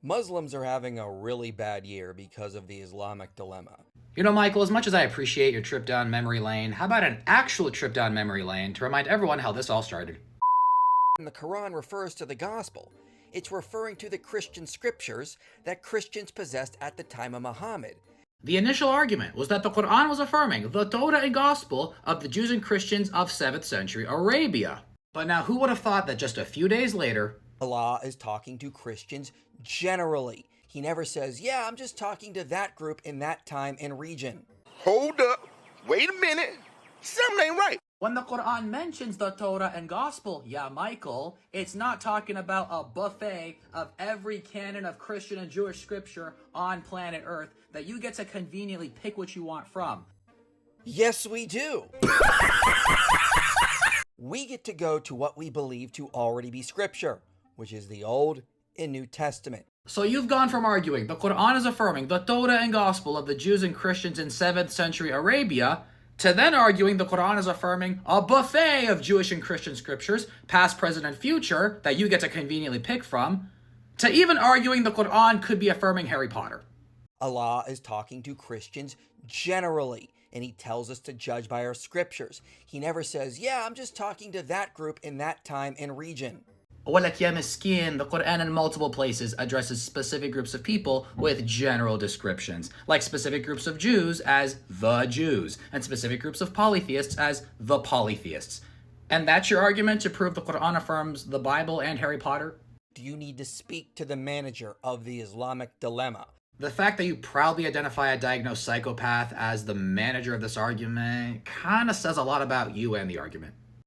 Muslims are having a really bad year because of the Islamic dilemma. You know, Michael, as much as I appreciate your trip down memory lane, how about an actual trip down memory lane to remind everyone how this all started? The Quran refers to the gospel. It's referring to the Christian scriptures that Christians possessed at the time of Muhammad. The initial argument was that the Quran was affirming the Torah and gospel of the Jews and Christians of 7th century Arabia. But now who would have thought that just a few days later, Allah is talking to Christians generally. He never says, yeah, I'm just talking to that group in that time and region. Hold up. Wait a minute. Something ain't right. when the Quran mentions the Torah and gospel, yeah, Michael, it's not talking about a buffet of every canon of Christian and Jewish scripture on planet Earth that you get to conveniently pick what you want from. Yes, we do. We get to go to what we believe to already be scripture, which is the Old and New Testament. So you've gone from arguing the Quran is affirming the Torah and gospel of the Jews and Christians in 7th century Arabia to then arguing the Quran is affirming a buffet of Jewish and Christian scriptures, past, present, and future, that you get to conveniently pick from, to even arguing the Quran could be affirming Harry Potter. Allah is talking to Christians generally, and he tells us to judge by our scriptures. He never says, yeah, I'm just talking to that group in that time and region. Walak ya miskin, the Quran in multiple places addresses specific groups of people with general descriptions, like specific groups of Jews as the Jews, and specific groups of polytheists as the polytheists. And that's your argument to prove the Quran affirms the Bible and Harry Potter? Do you need to speak to the manager of the Islamic dilemma? The fact that you proudly identify a diagnosed psychopath as the manager of this argument kind of says a lot about you and the argument.